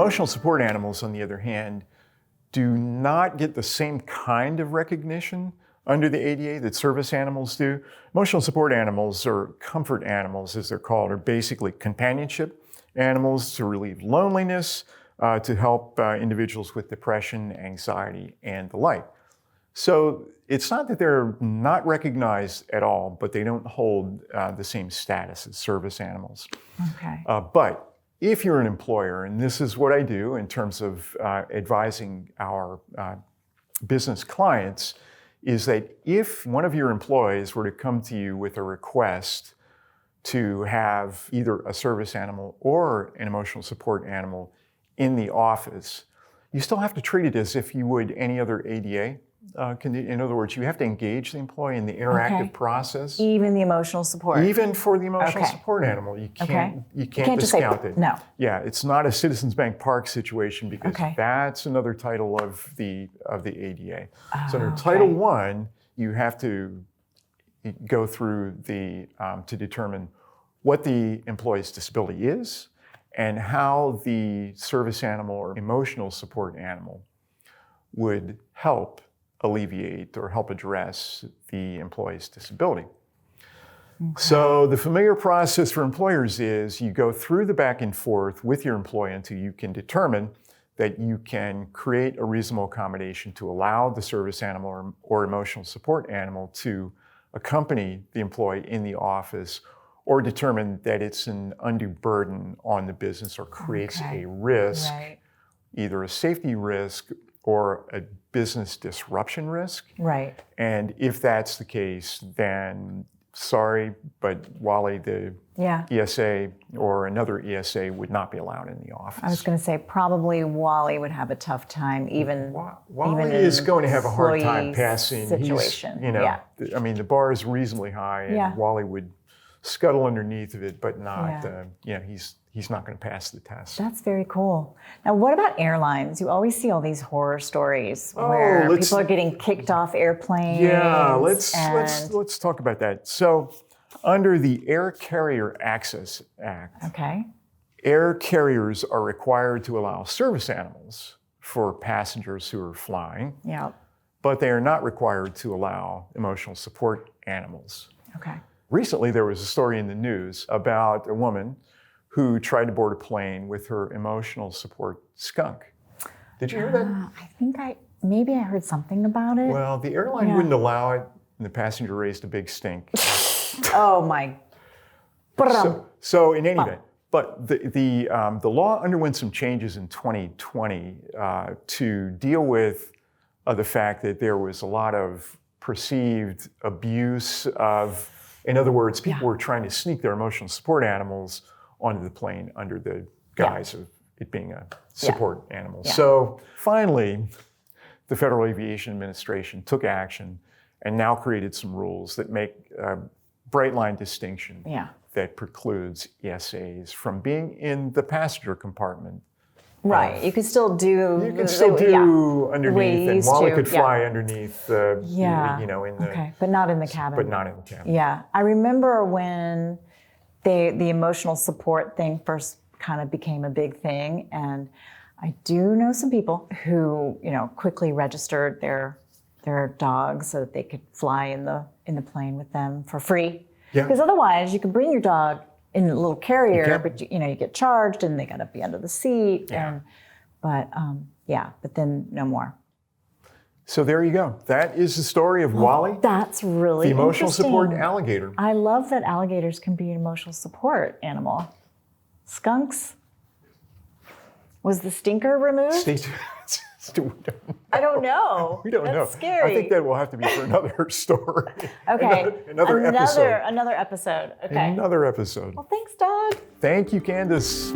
Emotional support animals, on the other hand, do not get the same kind of recognition under the ADA that service animals do. Emotional support animals, or comfort animals as they're called, are basically companionship animals to relieve loneliness, to help individuals with depression, anxiety, and the like. So it's not that they're not recognized at all, but they don't hold the same status as service animals. Okay. But if you're an employer, and this is what I do in terms of advising our business clients, is that if one of your employees were to come to you with a request to have either a service animal or an emotional support animal in the office, you still have to treat it as if you would any other ADA. In other words, you have to engage the employee in the interactive process. Even the emotional support. Even for the emotional support animal, you can't discount it. No. Yeah, it's not a Citizens Bank Park situation, because that's another title of the ADA. So under Title I, you have to go through to determine what the employee's disability is and how the service animal or emotional support animal would help alleviate or help address the employee's disability. So the familiar process for employers is you go through the back and forth with your employee until you can determine that you can create a reasonable accommodation to allow the service animal or emotional support animal to accompany the employee in the office, or determine that it's an undue burden on the business or creates a risk, either a safety risk or a business disruption risk. Right. And if that's the case, then sorry, but Wally, the ESA or another ESA would not be allowed in the office. I was going to say probably Wally would have a tough time, Wally is going to have a hard time passing. Situation. I mean, the bar is reasonably high, and Wally would scuttle underneath of it, but not. He's not going to pass the test. That's very cool. Now, what about airlines? You always see all these horror stories where people are getting kicked off airplanes. Yeah, let's talk about that. So, under the Air Carrier Access Act, air carriers are required to allow service animals for passengers who are flying. But they are not required to allow emotional support animals. Recently, there was a story in the news about a woman who tried to board a plane with her emotional support skunk. Did you hear that? I think maybe I heard something about it. Well, the airline wouldn't allow it, and the passenger raised a big stink. Oh my. So in any event, but the law underwent some changes in 2020 to deal with the fact that there was a lot of perceived abuse of, in other words, people were trying to sneak their emotional support animals onto the plane under the guise of it being a support animal. So finally, the Federal Aviation Administration took action and now created some rules that make a bright line distinction that precludes ESAs from being in the passenger compartment. Right, you could still do. You can still do underneath, and Wally could fly underneath. But not in the cabin. But not in the cabin. Yeah, I remember when the emotional support thing first kind of became a big thing, and I do know some people who quickly registered their dogs so that they could fly in the plane with them for free. Because otherwise, you can bring your dog in a little carrier, but you get charged, and they got to be under the seat. But then no more. So there you go. That is the story of Wally. That's really the emotional interesting. Support alligator. I love that alligators can be an emotional support animal. Skunks. Was the stinker removed? I don't know. We don't know. That's scary. I think that will have to be for another story. Another episode. Another episode. Well, thanks, Doug. Thank you, Kandis.